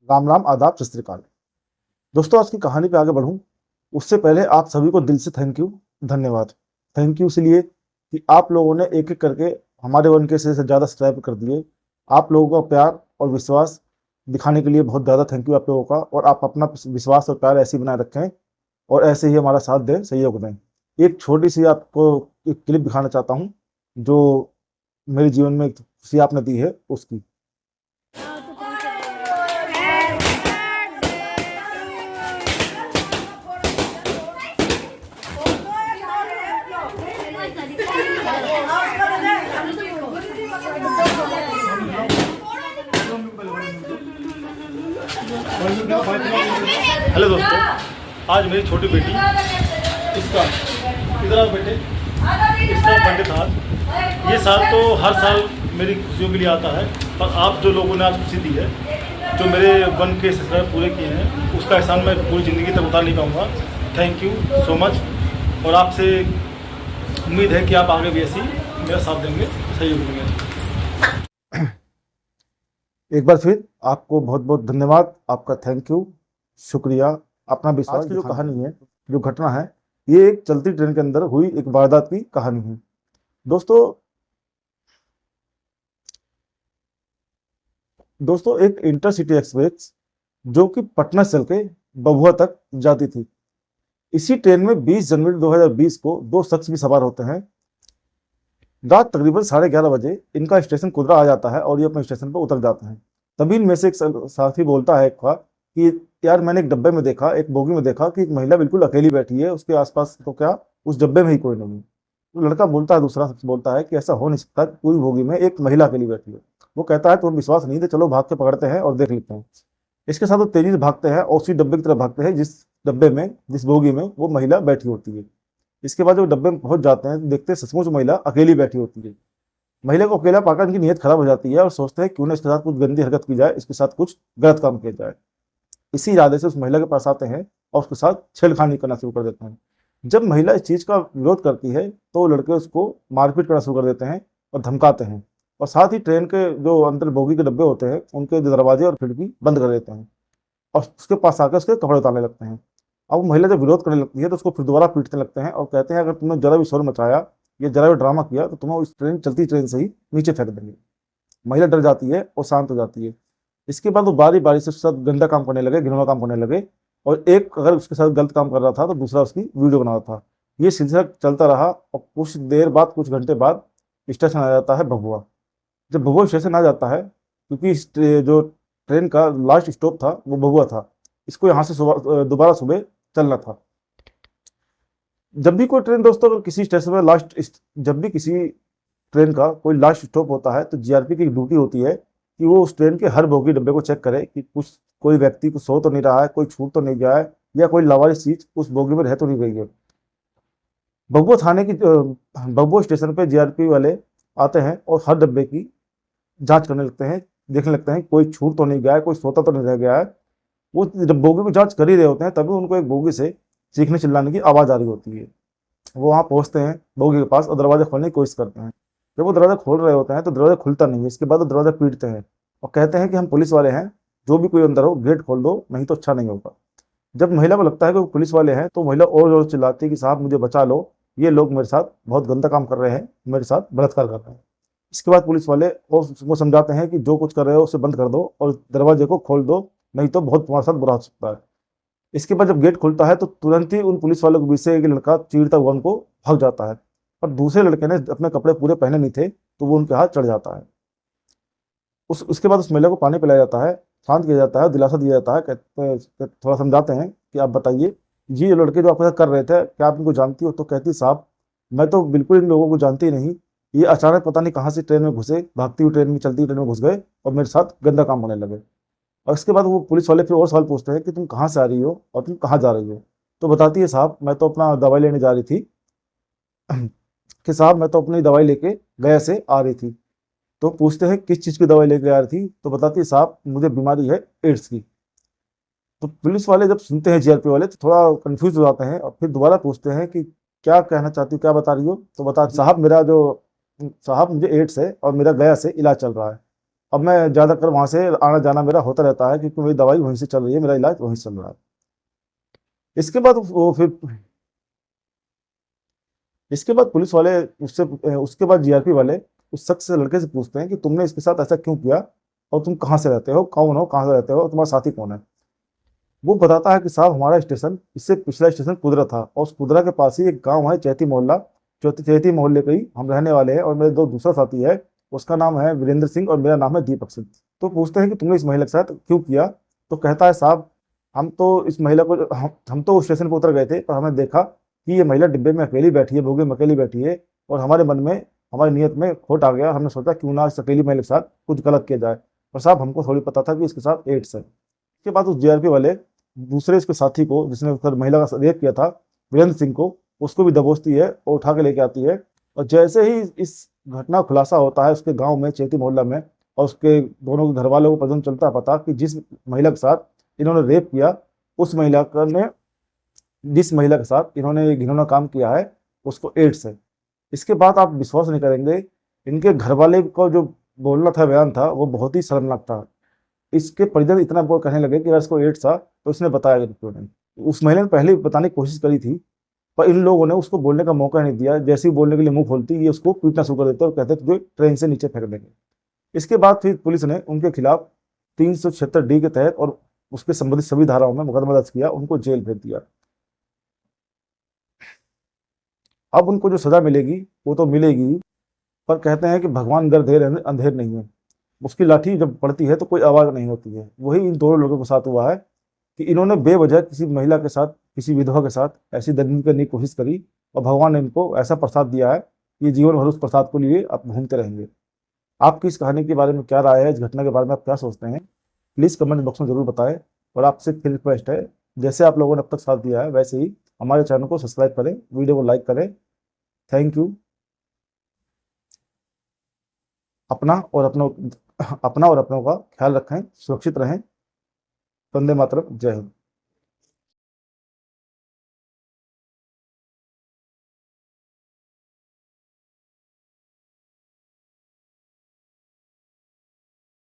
राम राम, आदाब, सत श्री अकाल। दोस्तों, आज की कहानी पे आगे बढ़ूं उससे पहले आप सभी को दिल से थैंक यू, धन्यवाद। थैंक यू इसलिए कि आप लोगों ने एक एक करके हमारे 1K से ज़्यादा सब्सक्राइब कर दिए। आप लोगों का प्यार और विश्वास दिखाने के लिए बहुत ज़्यादा थैंक यू आप लोगों का। और आप अपना विश्वास और प्यार ऐसे ही बनाए रखें और ऐसे ही हमारा साथ दें, सहयोग दें। एक छोटी सी आपको एक क्लिप दिखाना चाहता हूँ जो मेरे जीवन में एक खुशी आपने दी है उसकी। हेलो दोस्तों, आज मेरी छोटी बेटी इसका इधर आओ बेटे, इसका बर्थडे था आज। ये साल तो हर साल मेरी खुशियों के लिए आता है, पर आप जो लोगों ने आज खुशी दी है, जो मेरे 1K सब्सक्राइब पूरे किए हैं, उसका एहसान मैं पूरी ज़िंदगी तक उतार नहीं पाऊँगा। Thank you so much. और आपसे उम्मीद है कि आप आगे भी ऐसी मेरा साथ देंगे, सहयोग देंगे। एक बार फिर आपको बहुत बहुत धन्यवाद, आपका थैंक यू, शुक्रिया, अपना विश्वास। आज की जो कहानी है, जो घटना है, ये एक चलती ट्रेन के अंदर हुई एक वारदात की कहानी है। दोस्तों एक इंटरसिटी एक्सप्रेस जो कि पटना से चल के बभुआ तक जाती थी। इसी ट्रेन में 20 जनवरी 2020 को दो शख्स भी सवार होते हैं। रात तकरीबन 11:30 बजे इनका स्टेशन कुदरा आ जाता है और ये अपने स्टेशन पर उतर जाते हैं। तभी इनमें से एक साथी बोलता है कि यार, मैंने एक डब्बे में देखा, एक बोगी में देखा कि एक महिला बिल्कुल अकेली बैठी है, उसके आसपास तो क्या उस डब्बे में ही कोई नहीं। तो लड़का बोलता है, दूसरा शख्स बोलता है कि ऐसा हो नहीं सकता, पूरी बोगी में एक महिला अकेली बैठी है। वो कहता है तुम्हें विश्वास नहीं है, चलो भाग के पकड़ते हैं और देख लेते हैं। इसके साथ वो तेजी से भागते हैं और उसी डब्बे की तरफ भागते हैं जिस बोगी में वो महिला बैठी होती है। इसके बाद जब डब्बे में पहुंच जाते हैं तो देखते हैं सचमुच महिला अकेली बैठी होती है। महिला को अकेला पाकर इनकी नीयत खराब हो जाती है और सोचते हैं क्यों ना इसके साथ कुछ गंदी हरकत की जाए, इसके साथ कुछ गलत काम किया जाए। इसी इरादे से उस महिला के पास आते हैं और उसके साथ छेड़खानी करना शुरू कर देते हैं। जब महिला इस चीज़ का विरोध करती है तो लड़के उसको मारपीट करना शुरू कर देते हैं और धमकाते हैं, और साथ ही ट्रेन के जो अंदर बोगी के डब्बे होते हैं उनके दरवाजे और खिड़की बंद कर देते हैं और उसके पास आकर उसके कपड़े उतारने लगते हैं। अब महिला जब विरोध करने लगती है तो उसको फिर दोबारा पीटने लगते हैं और कहते हैं अगर तुमने जरा भी शोर मचाया या जरा भी ड्रामा किया तो तुम्हें उस चलती ट्रेन से ही नीचे फेंक देंगे। महिला डर जाती है और शांत हो जाती है। इसके बाद वो बारी बारी से उसके साथ गंदा काम करने लगे, घिनौना काम करने लगे, और एक अगर उसके साथ गलत काम कर रहा था तो दूसरा उसकी वीडियो बना रहा था। ये सिलसिला चलता रहा और कुछ देर बाद, कुछ घंटे बाद स्टेशन आ जाता है भभुआ। जब भभुआ स्टेशन आ जाता है, क्योंकि जो ट्रेन का लास्ट स्टॉप था वो भभुआ था, इसको यहाँ से दोबारा सुबह चलना था। जब भी कोई ट्रेन दोस्तों अगर किसी स्टेशन में जब भी किसी ट्रेन का कोई लास्ट स्टॉप होता है तो जीआरपी की ड्यूटी होती है कि वो उस ट्रेन के हर बोगी डब्बे को चेक करे कि कोई व्यक्ति कुछ सो तो नहीं रहा है, कोई छूट तो नहीं गया है, या कोई लावारिस चीज उस बोगी में रह तो नहीं गई है। बभुआ स्टेशन पे जीआरपी वाले आते हैं और हर डब्बे की जांच करने लगते हैं, देखने लगते हैं कोई छूट तो नहीं गया है, कोई सोता तो नहीं रह गया है। वो जब बोगी को जांच कर ही रहे होते हैं तभी उनको एक बोगी से चीखने चिल्लाने की आवाज़ आ रही होती है। वो वहाँ पहुँचते हैं बोगी के पास और दरवाज़ा खोलने की कोशिश करते हैं। जब वो दरवाज़ा खोल रहे होते हैं तो दरवाज़ा खुलता नहीं है। इसके बाद वो दरवाज़ा पीटते हैं और कहते हैं कि हम पुलिस वाले हैं, जो भी कोई अंदर हो गेट खोल दो, नहीं तो अच्छा नहीं होगा। जब महिला को लगता है कि वो पुलिस वाले हैं तो महिला और जोर चिल्लाती है कि साहब मुझे बचा लो, ये लोग मेरे साथ बहुत गंदा काम कर रहे हैं, मेरे साथ बलात्कार कर रहे हैं। इसके बाद पुलिस वाले और उसको समझाते हैं कि जो कुछ कर रहे हो उसे बंद कर दो और दरवाजे को खोल दो, नहीं तो बहुत तुम्हारे साथ बुरा हो सकता है। इसके बाद जब गेट खुलता है तो तुरंत ही उन पुलिस वालों के बीच से एक लड़का चीरता हुआ उनको भाग जाता है, और दूसरे लड़के ने अपने कपड़े पूरे पहने नहीं थे तो वो उनके हाथ चढ़ जाता है। उसके बाद उस महिला को पानी पिलाया जाता है, शांत किया जाता है, दिलासा दिया जाता है, थोड़ा समझाते हैं कि आप बताइए ये जो लड़के जो आपके साथ कर रहे थे क्या आप इनको जानती हो? तो कहती साहब मैं तो बिल्कुल इन लोगों को जानती नहीं, ये अचानक पता नहीं कहाँ से ट्रेन में घुसे, भागती हुई ट्रेन में, चलती हुई ट्रेन में घुस गए और मेरे साथ गंदा काम करने लगे। और इसके बाद वो पुलिस वाले फिर और सवाल पूछते हैं कि तुम कहाँ से आ रही हो और तुम कहाँ जा रही हो? तो बताती है साहब मैं तो अपना दवाई लेने जा रही थी कि साहब मैं तो अपनी दवाई लेके गया से आ रही थी। तो पूछते हैं किस चीज़ की दवाई लेके आ रही थी? तो बताती है साहब मुझे बीमारी है एड्स की। तो पुलिस वाले जब सुनते हैं जीआरपी वाले तो थोड़ा कंफ्यूज हो जाते हैं और फिर दोबारा पूछते हैं कि क्या कहना चाहती हो, क्या बता रही हो? तो बता साहब मुझे एड्स है और मेरा गया से इलाज चल रहा है। अब मैं ज़्यादातर वहाँ से आना जाना मेरा होता रहता है, क्योंकि मेरी दवाई वहीं से चल रही है, मेरा इलाज वहीं से चल रहा है। इसके बाद वो फिर इसके बाद पुलिस वाले उससे उसके बाद जीआरपी वाले उस शख्स से, लड़के से पूछते हैं कि तुमने इसके साथ ऐसा क्यों किया, और तुम कहाँ से रहते हो, कौन हो, कहाँ से रहते हो, और तुम्हारा साथी कौन है। वो बताता है कि साहब, हमारा स्टेशन, इससे पिछला स्टेशन कुदरा था, और उस कुदरा के पास ही एक गांव है चैती मोहल्ला, चैती मोहल्ले के ही हम रहने वाले हैं, और मेरे दो दूसरा साथी है, उसका नाम है वीरेंद्र सिंह और मेरा नाम है दीपक सिंह। तो पूछते हैं कि तुमने इस महिला के साथ क्यों किया। तो कहता है, साहब, हम तो इस महिला को हम तो उस स्टेशन पर उतर गए थे, पर हमने देखा कि ये महिला डिब्बे में अकेली बैठी है, बोगी में अकेली बैठी है, और हमारे मन में, हमारी नीयत में खोट आ गया। हमने सोचा क्यों ना इस अकेली महिला के साथ कुछ गलत किया जाए, और साहब हमको थोड़ी पता था कि इसके साथ एड्स है। इसके बाद उस जीआरपी वाले दूसरे उसके साथी को, जिसने उस महिला का रेप किया था, वीरेंद्र सिंह को, उसको भी दबोचती है और उठा के लेके आती है। और जैसे ही इस घटना का खुलासा होता है उसके गांव में, चैती मोहल्ला में, और उसके दोनों के घर वालों को पता चलता है पता कि जिस महिला के साथ इन्होंने रेप किया, उस महिला ने जिस महिला के साथ इन्होंने ये घिनौना काम किया है, उसको एड्स है। इसके बाद आप विश्वास नहीं करेंगे, इनके घर वाले को जो बोलना था, बयान था, वो बहुत ही शर्मनाक था। इसके परिजन इतना वो कहने लगे कि अगर इसको एड्स था तो इसने बताया क्यों नहीं। उस महिला ने पहले भी बताने की कोशिश करी थी, पर इन लोगों ने उसको बोलने का मौका नहीं दिया। जैसे ही बोलने के लिए मुंह खोलती, ये उसको पीटना शुरू कर देते और कहते तुझे ट्रेन से नीचे फेंक देंगे। इसके बाद फिर पुलिस ने उनके खिलाफ 376 डी के तहत और उसके संबंधित सभी धाराओं में मुकदमा दर्ज किया, उनको जेल भेज दिया। अब उनको जो सजा मिलेगी वो तो मिलेगी, पर कहते हैं कि भगवान गर्दे अंधेर नहीं है। उसकी लाठी जब पड़ती है तो कोई आवाज नहीं होती है। वही इन दोनों लोगों के साथ हुआ है कि इन्होंने बेवजह किसी महिला के साथ, किसी विधवा के साथ ऐसी दंडनीय करने की कोशिश करी, और भगवान ने इनको ऐसा प्रसाद दिया है कि जीवन भर उस प्रसाद को लिए आप घूमते रहेंगे। आपकी इस कहानी के बारे में क्या राय है, इस घटना के बारे में आप क्या सोचते हैं, प्लीज़ कमेंट बॉक्स में जरूर बताएं। और आपसे फिर रिक्वेस्ट है, जैसे आप लोगों ने अब तक साथ दिया है, वैसे ही हमारे चैनल को सब्सक्राइब करें, वीडियो को लाइक करें। Thank you. अपना और अपनों अपना और अपनों का ख्याल रखें, सुरक्षित रहें। वंदे मातरम। जय हिंद।